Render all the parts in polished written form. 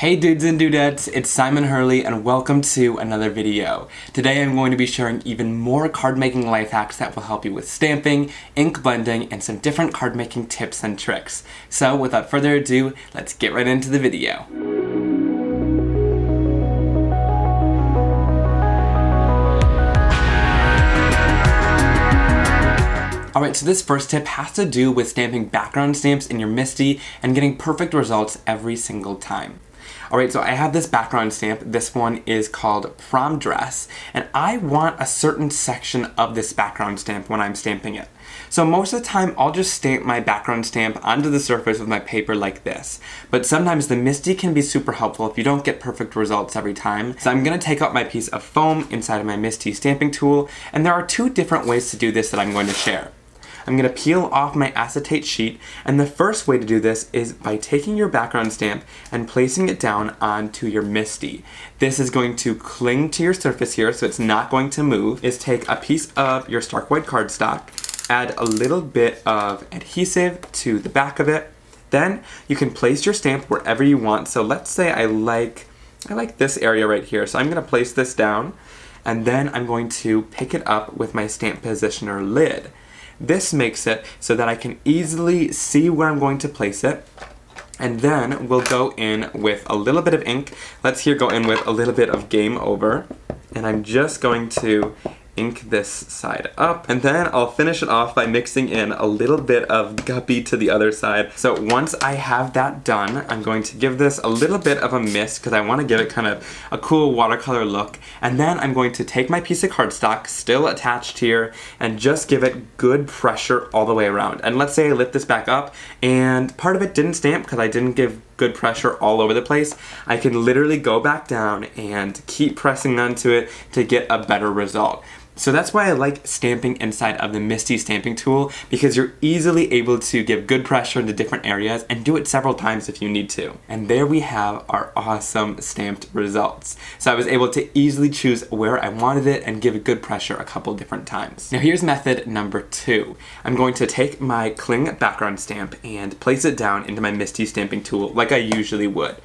Hey dudes and dudettes, it's Simon Hurley and welcome to another video. Today I'm going to be sharing even more card making life hacks that will help you with stamping, ink blending, and some different card making tips and tricks. So without further ado, let's get right into the video. Alright, so this first tip has to do with stamping background stamps in your Misti and getting perfect results every single time. Alright, so I have this background stamp. This one is called Prom Dress, and I want a certain section of this background stamp when I'm stamping it. So most of the time, I'll just stamp my background stamp onto the surface with my paper like this. But sometimes the Misti can be super helpful if you don't get perfect results every time. So I'm going to take out my piece of foam inside of my Misti stamping tool, and there are two different ways to do this that I'm going to share. I'm going to peel off my acetate sheet, and the first way to do this is by taking your background stamp and placing it down onto your Misti. This is going to cling to your surface here, so it's not going to move. Is take a piece of your stark white cardstock, add a little bit of adhesive to the back of it. Then you can place your stamp wherever you want. So let's say I like this area right here. So I'm going to place this down, and then I'm going to pick it up with my stamp positioner lid. This makes it so that I can easily see where I'm going to place it. And then we'll go in with a little bit of ink. Let's here go in with a little bit of Game Over. And I'm just going to ink this side up, and then I'll finish it off by mixing in a little bit of guppy to the other side. So once I have that done, I'm going to give this a little bit of a mist because I want to give it kind of a cool watercolor look, and then I'm going to take my piece of cardstock, still attached here, and just give it good pressure all the way around. And let's say I lift this back up, and part of it didn't stamp because I didn't give good pressure all over the place. I can literally go back down and keep pressing onto it to get a better result. So that's why I like stamping inside of the Misti stamping tool, because you're easily able to give good pressure into different areas and do it several times if you need to. And there we have our awesome stamped results. So I was able to easily choose where I wanted it and give it good pressure a couple different times. Now here's method number 2. I'm going to take my cling background stamp and place it down into my Misti stamping tool like I usually would.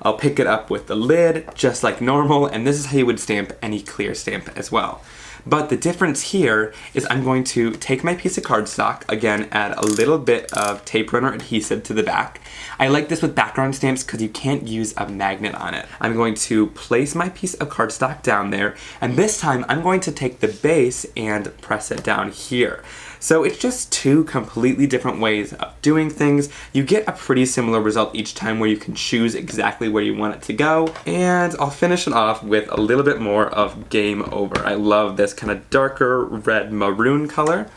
I'll pick it up with the lid just like normal, and this is how you would stamp any clear stamp as well. But the difference here is I'm going to take my piece of cardstock, again, add a little bit of tape runner adhesive to the back. I like this with background stamps because you can't use a magnet on it. I'm going to place my piece of cardstock down there, and this time I'm going to take the base and press it down here. So it's just two completely different ways of doing things. You get a pretty similar result each time where you can choose exactly where you want it to go. And I'll finish it off with a little bit more of Game Over. I love this kind of darker red maroon color.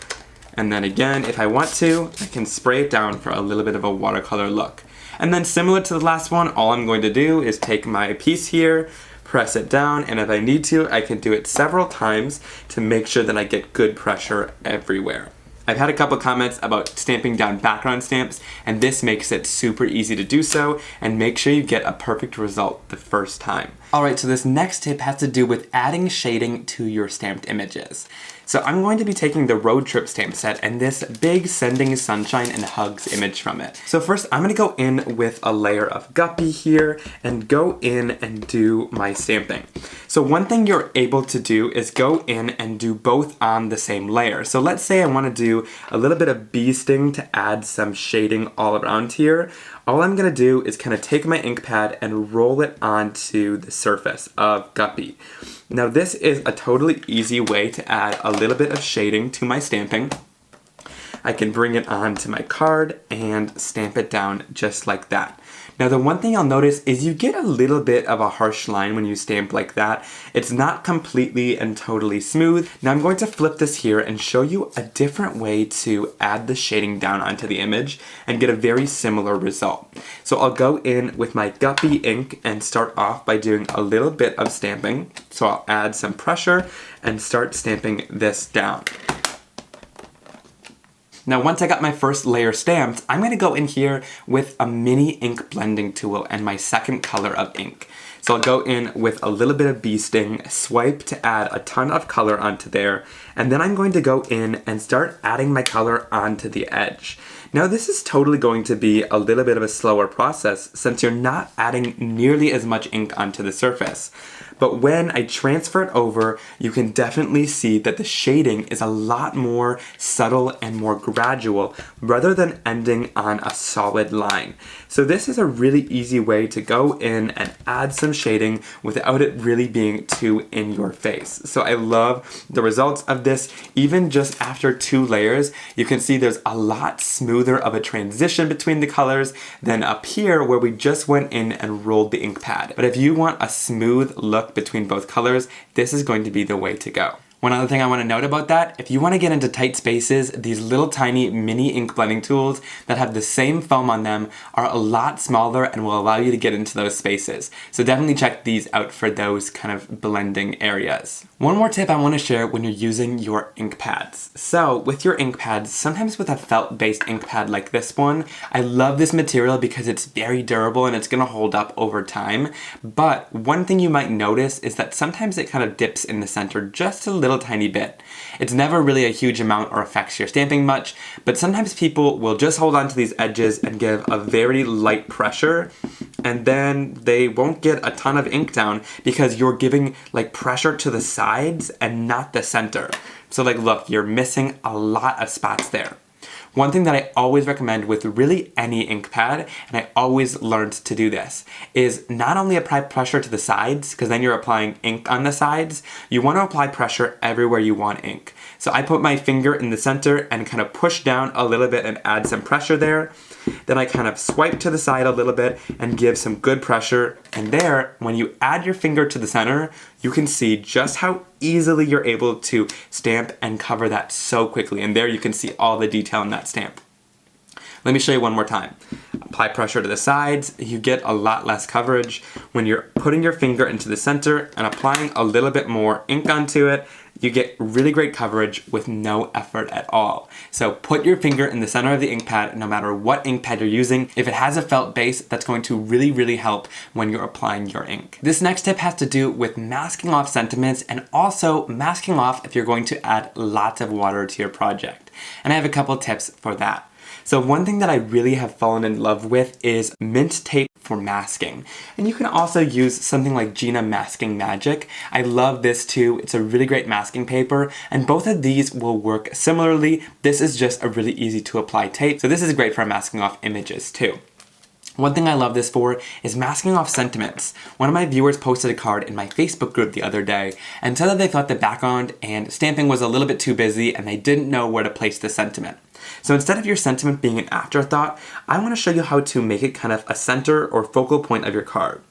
And then again, if I want to, I can spray it down for a little bit of a watercolor look. And then similar to the last one, all I'm going to do is take my piece here, press it down, and if I need to, I can do it several times to make sure that I get good pressure everywhere. I've had a couple comments about stamping down background stamps, and this makes it super easy to do so, and make sure you get a perfect result the first time. Alright, so this next tip has to do with adding shading to your stamped images. So I'm going to be taking the road trip stamp set and this big sending sunshine and hugs image from it. So first I'm going to go in with a layer of guppy here and go in and do my stamping. So one thing you're able to do is go in and do both on the same layer. So let's say I want to do a little bit of bee sting to add some shading all around here. All I'm going to do is kind of take my ink pad and roll it onto the surface of guppy. Now this is a totally easy way to add a little bit of shading to my stamping. I can bring it onto my card and stamp it down just like that. Now the one thing I'll notice is you get a little bit of a harsh line when you stamp like that. It's not completely and totally smooth. Now I'm going to flip this here and show you a different way to add the shading down onto the image and get a very similar result. So I'll go in with my guppy ink and start off by doing a little bit of stamping. So I'll add some pressure and start stamping this down. Now once I got my first layer stamped, I'm going to go in here with a mini ink blending tool and my second color of ink. So I'll go in with a little bit of bee sting, swipe to add a ton of color onto there, and then I'm going to go in and start adding my color onto the edge. Now this is totally going to be a little bit of a slower process since you're not adding nearly as much ink onto the surface. But when I transfer it over, you can definitely see that the shading is a lot more subtle and more gradual rather than ending on a solid line. So this is a really easy way to go in and add some shading without it really being too in your face. So I love the results of this. Even just after 2 layers, you can see there's a lot smoother of a transition between the colors than up here where we just went in and rolled the ink pad. But if you want a smooth look between both colors, this is going to be the way to go. One other thing I want to note about that, if you want to get into tight spaces, these little tiny mini ink blending tools that have the same foam on them are a lot smaller and will allow you to get into those spaces. So definitely check these out for those kind of blending areas. One more tip I want to share when you're using your ink pads. So with your ink pads, sometimes with a felt-based ink pad like this one, I love this material because it's very durable and it's going to hold up over time. But one thing you might notice is that sometimes it kind of dips in the center just a little tiny bit. It's never really a huge amount or affects your stamping much, but sometimes people will just hold on to these edges and give a very light pressure, and then they won't get a ton of ink down because you're giving like pressure to the sides and not the center. So like look, you're missing a lot of spots there. One thing that I always recommend with really any ink pad, and I always learned to do this, is not only apply pressure to the sides, because then you're applying ink on the sides, you want to apply pressure everywhere you want ink. So I put my finger in the center and kind of push down a little bit and add some pressure there. Then I kind of swipe to the side a little bit and give some good pressure. And there, when you add your finger to the center, you can see just how easily you're able to stamp and cover that so quickly. And there you can see all the detail in that stamp. Let me show you one more time. Apply pressure to the sides, you get a lot less coverage. When you're putting your finger into the center and applying a little bit more ink onto it, you get really great coverage with no effort at all. So put your finger in the center of the ink pad no matter what ink pad you're using. If it has a felt base, that's going to really help when you're applying your ink. This next tip has to do with masking off sentiments and also masking off if you're going to add lots of water to your project. And I have a couple tips for that. So one thing that I really have fallen in love with is mint tape for masking. And you can also use something like Gina Masking Magic. I love this too. It's a really great masking paper, and both of these will work similarly. This is just a really easy to apply tape. So this is great for masking off images too. One thing I love this for is masking off sentiments. One of my viewers posted a card in my Facebook group the other day and said that they thought the background and stamping was a little bit too busy and they didn't know where to place the sentiment. So instead of your sentiment being an afterthought, I want to show you how to make it kind of a center or focal point of your card.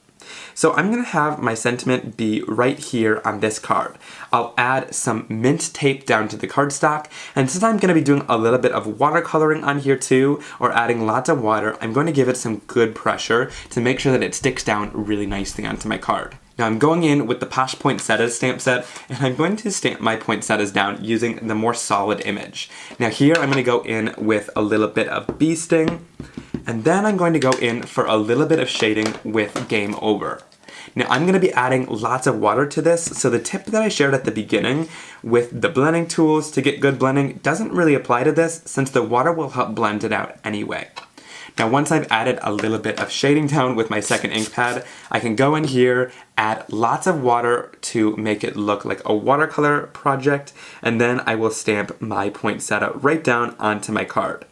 So I'm going to have my sentiment be right here on this card. I'll add some mint tape down to the cardstock, and since I'm going to be doing a little bit of watercoloring on here too, or adding lots of water, I'm going to give it some good pressure to make sure that it sticks down really nicely onto my card. Now I'm going in with the Posh Poinsettias stamp set, and I'm going to stamp my poinsettias down using the more solid image. Now here I'm going to go in with a little bit of bee sting, and then I'm going to go in for a little bit of shading with Game Over. Now I'm going to be adding lots of water to this, so the tip that I shared at the beginning with the blending tools to get good blending doesn't really apply to this since the water will help blend it out anyway. Now once I've added a little bit of shading down with my second ink pad, I can go in here, add lots of water to make it look like a watercolor project, and then I will stamp my poinsettia right down onto my card.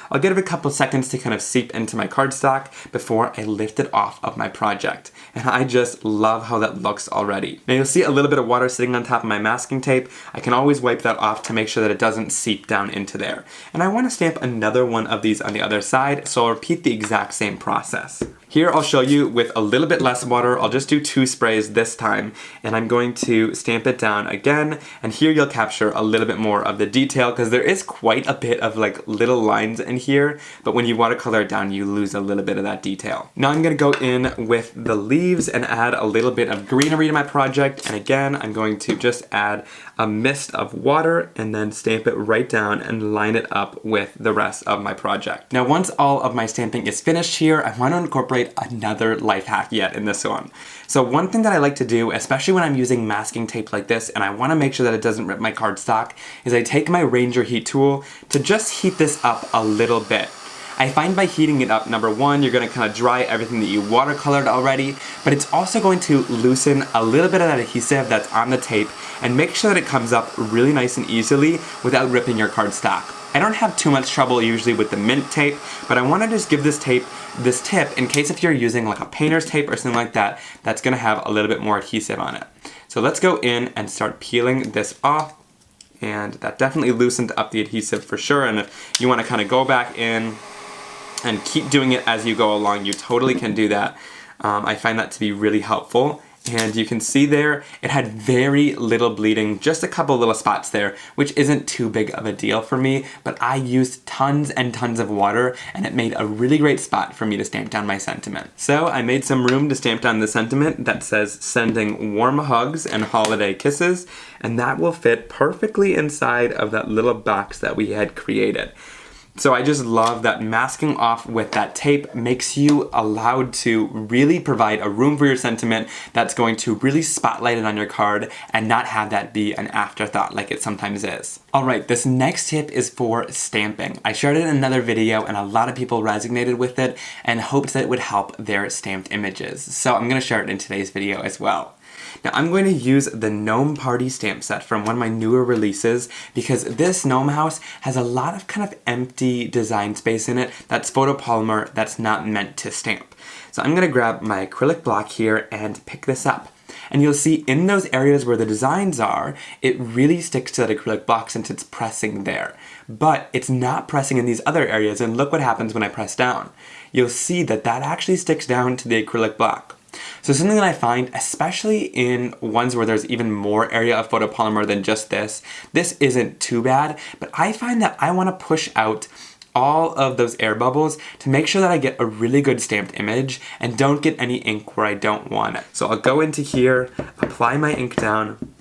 I'll give it a couple seconds to kind of seep into my cardstock before I lift it off of my project. And I just love how that looks already. Now you'll see a little bit of water sitting on top of my masking tape. I can always wipe that off to make sure that it doesn't seep down into there. And I want to stamp another one of these on the other side, so I'll repeat the exact same process. Here I'll show you with a little bit less water. I'll just do 2 sprays this time, and I'm going to stamp it down again, and here you'll capture a little bit more of the detail because there is quite a bit of like little lines in in here, but when you watercolor it down, you lose a little bit of that detail. Now I'm gonna go in with the leaves and add a little bit of greenery to my project, and again, I'm going to just add a mist of water and then stamp it right down and line it up with the rest of my project. Now once all of my stamping is finished here, I want to incorporate another life hack yet in this one. So one thing that I like to do, especially when I'm using masking tape like this and I want to make sure that it doesn't rip my cardstock, is I take my Ranger heat tool to just heat this up a little bit. I find by heating it up, number one, you're going to kind of dry everything that you watercolored already, but it's also going to loosen a little bit of that adhesive that's on the tape and make sure that it comes up really nice and easily without ripping your cardstock. I don't have too much trouble usually with the mint tape, but I want to just give this tip in case if you're using like a painter's tape or something like that, that's going to have a little bit more adhesive on it. So let's go in and start peeling this off, and that definitely loosened up the adhesive for sure, and if you want to kind of go back in and keep doing it as you go along, you totally can do that. I find that to be really helpful. And you can see there, it had very little bleeding, just a couple little spots there, which isn't too big of a deal for me, but I used tons and tons of water, and it made a really great spot for me to stamp down my sentiment. So I made some room to stamp down the sentiment that says sending warm hugs and holiday kisses, and that will fit perfectly inside of that little box that we had created. So I just love that masking off with that tape makes you allowed to really provide a room for your sentiment that's going to really spotlight it on your card and not have that be an afterthought like it sometimes is. Alright, this next tip is for stamping. I shared it in another video and a lot of people resonated with it and hoped that it would help their stamped images. So I'm going to share it in today's video as well. Now I'm going to use the Gnome Party stamp set from one of my newer releases because this gnome house has a lot of kind of empty design space in it that's photopolymer that's not meant to stamp. So I'm going to grab my acrylic block here and pick this up. And you'll see in those areas where the designs are, it really sticks to that acrylic block since it's pressing there. But it's not pressing in these other areas, and look what happens when I press down. You'll see that that actually sticks down to the acrylic block. So something that I find, especially in ones where there's even more area of photopolymer than just this isn't too bad, but I find that I want to push out all of those air bubbles to make sure that I get a really good stamped image and don't get any ink where I don't want it. So I'll go into here, apply my ink down,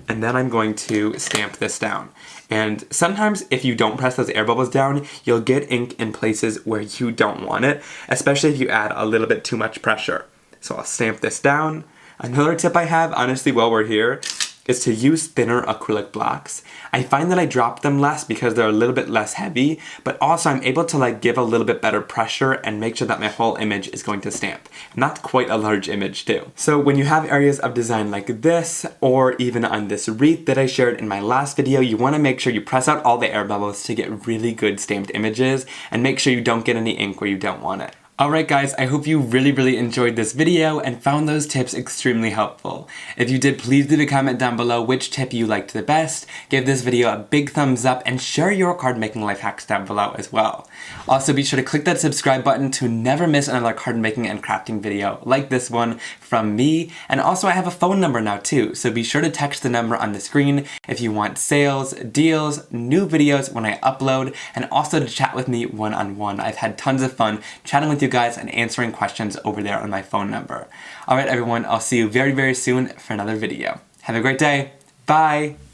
and then I'm going to stamp this down. And sometimes if you don't press those air bubbles down, you'll get ink in places where you don't want it, especially if you add a little bit too much pressure. So I'll stamp this down. Another tip I have, honestly, while we're here, is to use thinner acrylic blocks. I find that I drop them less because they're a little bit less heavy, but also I'm able to like give a little bit better pressure and make sure that my whole image is going to stamp. And that's quite a large image too. So when you have areas of design like this, or even on this wreath that I shared in my last video, you want to make sure you press out all the air bubbles to get really good stamped images and make sure you don't get any ink where you don't want it. Alright guys, I hope you really enjoyed this video and found those tips extremely helpful. If you did, please leave a comment down below which tip you liked the best, give this video a big thumbs up, and share your card making life hacks down below as well. Also be sure to click that subscribe button to never miss another card making and crafting video like this one from me, and also I have a phone number now too, so be sure to text the number on the screen if you want sales, deals, new videos when I upload, and also to chat with me one-on-one. I've had tons of fun chatting with you guys and answering questions over there on my phone number. Alright everyone, I'll see you very soon for another video. Have a great day. Bye!